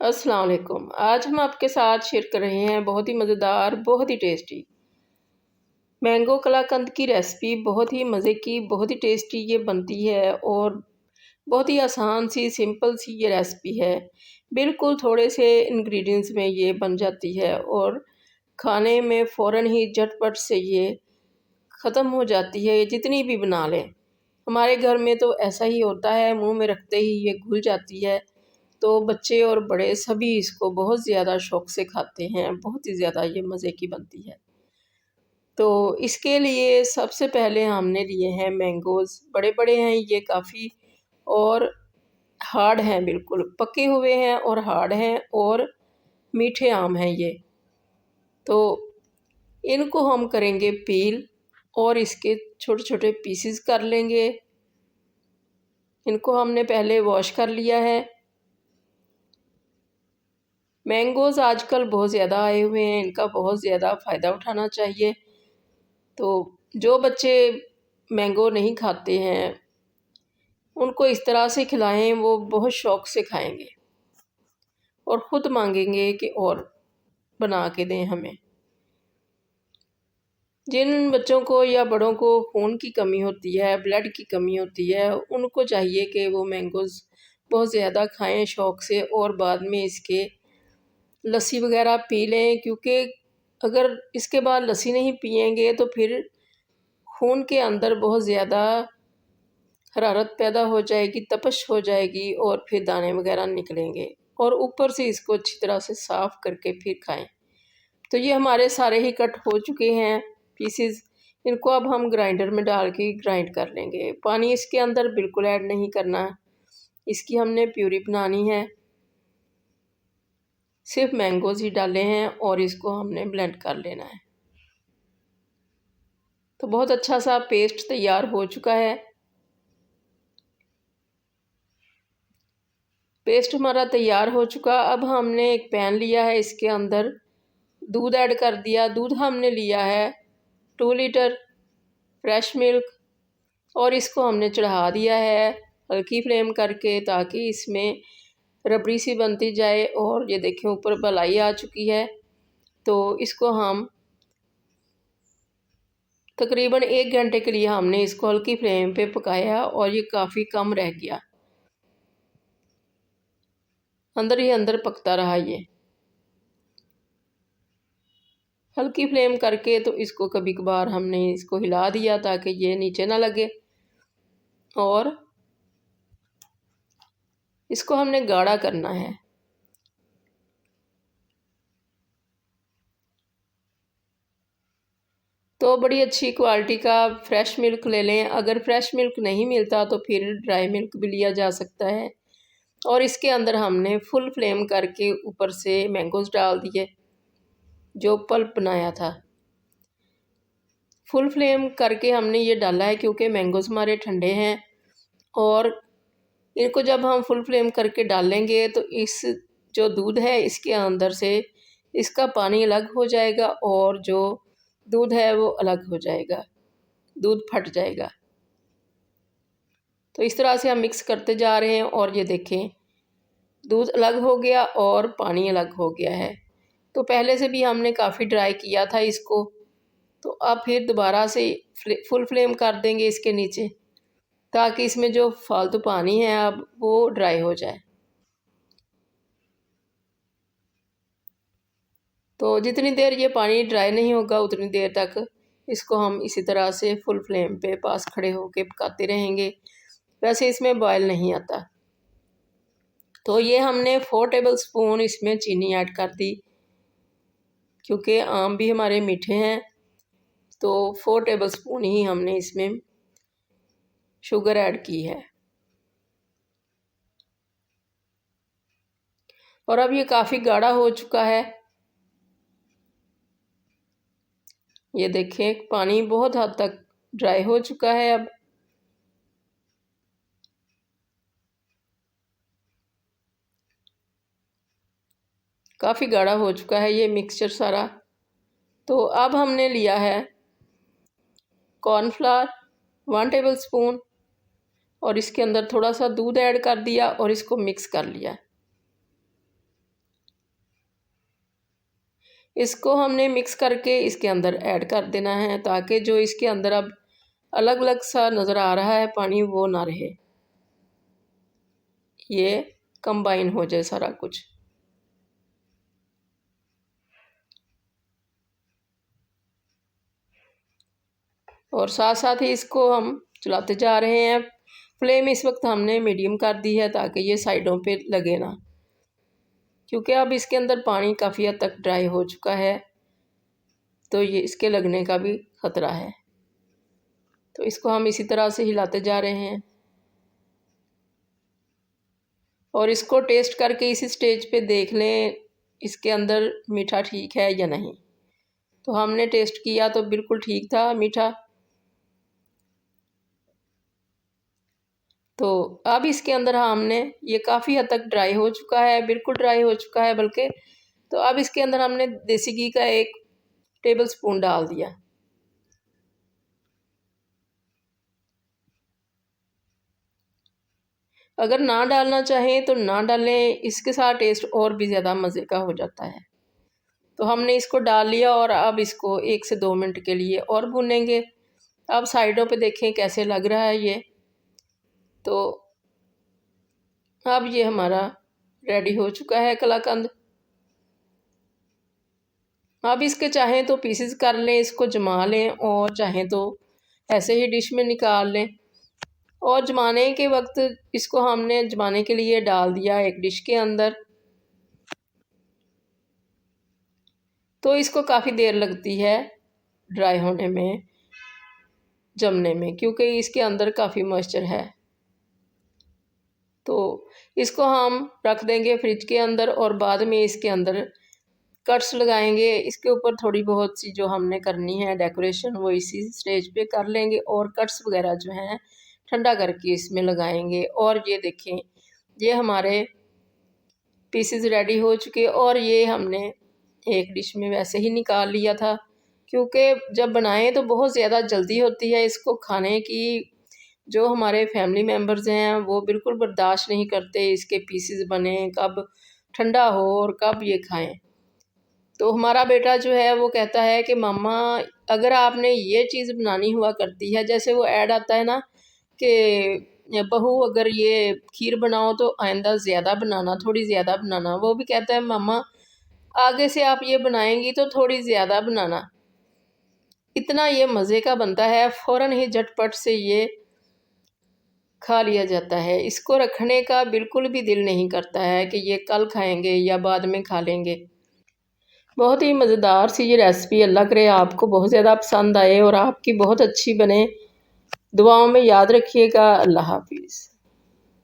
अस्सलाम वालेकुम। आज हम आपके साथ शेयर कर रहे हैं बहुत ही मज़ेदार, बहुत ही टेस्टी मैंगो कलाकंद की रेसिपी। बहुत ही मज़े की, बहुत ही टेस्टी ये बनती है और बहुत ही आसान सी, सिंपल सी ये रेसिपी है। बिल्कुल थोड़े से इंग्रेडिएंट्स में ये बन जाती है और खाने में फ़ौरन ही झटपट से ये ख़त्म हो जाती है, जितनी भी बना लें। हमारे घर में तो ऐसा ही होता है, मुँह में रखते ही ये घुल जाती है। तो बच्चे और बड़े सभी इसको बहुत ज़्यादा शौक़ से खाते हैं, बहुत ही ज़्यादा ये मज़े की बनती है। तो इसके लिए सबसे पहले हमने लिए हैं मैंगोज़, बड़े-बड़े हैं ये काफ़ी और हार्ड हैं, बिल्कुल पके हुए हैं और हार्ड हैं और मीठे आम हैं ये। तो इनको हम करेंगे पील और इसके छोटे-छोटे पीसेस कर लेंगे। इनको हमने पहले वॉश कर लिया है। मैंगोज़ आजकल बहुत ज़्यादा आए हुए हैं, इनका बहुत ज़्यादा फ़ायदा उठाना चाहिए। तो जो बच्चे मैंगो नहीं खाते हैं, उनको इस तरह से खिलाएँ, वो बहुत शौक़ से खाएँगे और ख़ुद माँगेंगे कि और बना के दें हमें। जिन बच्चों को या बड़ों को खून की कमी होती है, ब्लड की कमी होती है, उनको चाहिए कि वो मैंगोज़ बहुत ज़्यादा खाएँ शौक़ से और बाद में इसके लस्सी वग़ैरह पी लें, क्योंकि अगर इसके बाद लस्सी नहीं पिएँगे तो फिर खून के अंदर बहुत ज़्यादा हरारत पैदा हो जाएगी, तपश हो जाएगी और फिर दाने वग़ैरह निकलेंगे और ऊपर से इसको अच्छी तरह से साफ़ करके फिर खाएँ। तो ये हमारे सारे ही कट हो चुके हैं पीसेस। इनको अब हम ग्राइंडर में डाल के ग्राइंड कर लेंगे। पानी इसके अंदर बिल्कुल ऐड नहीं करना, इसकी हमने प्यूरी बनानी है। सिर्फ मैंगोज़ ही डाले हैं और इसको हमने ब्लेंड कर लेना है। तो बहुत अच्छा सा पेस्ट तैयार हो चुका है। पेस्ट हमारा तैयार हो चुका। अब हमने एक पैन लिया है, इसके अंदर दूध ऐड कर दिया। दूध हमने लिया है 2 लीटर फ्रेश मिल्क और इसको हमने चढ़ा दिया है हल्की फ्लेम करके, ताकि इसमें रबड़ी सी बनती जाए। और ये देखें ऊपर मलाई आ चुकी है। तो इसको हम तकरीबन 1 घंटे के लिए हमने इसको हल्की फ्लेम पे पकाया और ये काफ़ी कम रह गया, अंदर ही अंदर पकता रहा ये हल्की फ्लेम करके। तो इसको कभी कभार हमने इसको हिला दिया ताकि ये नीचे ना लगे और इसको हमने गाढ़ा करना है। तो बड़ी अच्छी क्वालिटी का फ्रेश मिल्क ले लें। अगर फ्रेश मिल्क नहीं मिलता तो फिर ड्राई मिल्क भी लिया जा सकता है। और इसके अंदर हमने फुल फ्लेम करके ऊपर से मैंगोज़ डाल दिए, जो पल्प बनाया था। फुल फ्लेम करके हमने ये डाला है क्योंकि मैंगोज़ हमारे ठंडे हैं और इनको जब हम फुल फ्लेम करके डालेंगे तो इस जो दूध है इसके अंदर से इसका पानी अलग हो जाएगा और जो दूध है वो अलग हो जाएगा, दूध फट जाएगा। तो इस तरह से हम मिक्स करते जा रहे हैं और ये देखें दूध अलग हो गया और पानी अलग हो गया है। तो पहले से भी हमने काफ़ी ड्राई किया था इसको, तो अब फिर दोबारा से फुल फ्लेम कर देंगे इसके नीचे, ताकि इसमें जो फालतू पानी है अब वो ड्राई हो जाए। तो जितनी देर ये पानी ड्राई नहीं होगा उतनी देर तक इसको हम इसी तरह से फुल फ्लेम पे पास खड़े होके पकाते रहेंगे। वैसे इसमें बॉयल नहीं आता। तो ये हमने 4 टेबल स्पून इसमें चीनी ऐड कर दी, क्योंकि आम भी हमारे मीठे हैं। तो 4 टेबल स्पून ही हमने इसमें शुगर ऐड की है। और अब ये काफ़ी गाढ़ा हो चुका है। ये देखें पानी बहुत हद तक ड्राई हो चुका है। अब काफ़ी गाढ़ा हो चुका है ये मिक्सचर सारा। तो अब हमने लिया है कॉर्नफ्लावर 1 टेबल स्पून और इसके अंदर थोड़ा सा दूध ऐड कर दिया और इसको मिक्स कर लिया। इसको हमने मिक्स करके इसके अंदर ऐड कर देना है, ताकि जो इसके अंदर अब अलग अलग सा नज़र आ रहा है पानी, वो ना रहे, ये कंबाइन हो जाए सारा कुछ। और साथ साथ ही इसको हम चलाते जा रहे हैं। फ्लेम इस वक्त हमने मीडियम कर दी है, ताकि ये साइडों पे लगे ना, क्योंकि अब इसके अंदर पानी काफ़ी हद तक ड्राई हो चुका है, तो ये इसके लगने का भी ख़तरा है। तो इसको हम इसी तरह से हिलाते जा रहे हैं और इसको टेस्ट करके इसी स्टेज पे देख लें इसके अंदर मीठा ठीक है या नहीं। तो हमने टेस्ट किया तो बिल्कुल ठीक था मीठा। तो अब इसके अंदर हमने, ये काफ़ी हद तक ड्राई हो चुका है, बिल्कुल ड्राई हो चुका है बल्कि। तो अब इसके अंदर हमने देसी घी का 1 टेबल स्पून डाल दिया। अगर ना डालना चाहें तो ना डालें, इसके साथ टेस्ट और भी ज़्यादा मज़े का हो जाता है। तो हमने इसको डाल लिया और अब इसको 1 से 2 मिनट के लिए और भूनेंगे। अब साइडों पे देखें कैसे लग रहा है ये। तो अब ये हमारा रेडी हो चुका है कलाकंद। अब इसके चाहें तो पीसेस कर लें, इसको जमा लें, और चाहें तो ऐसे ही डिश में निकाल लें। और जमाने के वक्त इसको हमने जमाने के लिए डाल दिया एक डिश के अंदर। तो इसको काफ़ी देर लगती है ड्राई होने में, जमने में, क्योंकि इसके अंदर काफ़ी मॉइस्चर है। तो इसको हम रख देंगे फ्रिज के अंदर और बाद में इसके अंदर कट्स लगाएंगे। इसके ऊपर थोड़ी बहुत सी जो हमने करनी है डेकोरेशन, वो इसी स्टेज पे कर लेंगे, और कट्स वगैरह जो हैं ठंडा करके इसमें लगाएंगे। और ये देखें, ये हमारे पीसेस रेडी हो चुके, और ये हमने एक डिश में वैसे ही निकाल लिया था, क्योंकि जब बनाएं तो बहुत ज़्यादा जल्दी होती है इसको खाने की। जो हमारे फैमिली मेम्बर्स हैं वो बिल्कुल बर्दाश्त नहीं करते इसके पीसेस बने, कब ठंडा हो और कब ये खाएं। तो हमारा बेटा जो है वो कहता है कि मम्मा, अगर आपने ये चीज़ बनानी हुआ करती है, जैसे वो ऐड आता है ना कि बहू अगर ये खीर बनाओ तो आइंदा ज़्यादा बनाना, थोड़ी ज़्यादा बनाना, वो भी कहता है मम्मा आगे से आप ये बनाएंगी तो थोड़ी ज़्यादा बनाना। इतना ये मज़े का बनता है, फ़ौरन ही झटपट से ये खा लिया जाता है। इसको रखने का बिल्कुल भी दिल नहीं करता है कि ये कल खाएंगे या बाद में खा लेंगे। बहुत ही मज़ेदार सी ये रेसिपी, अल्लाह करे आपको बहुत ज़्यादा पसंद आए और आपकी बहुत अच्छी बने। दुआओं में याद रखिएगा। अल्लाह हाफिज़।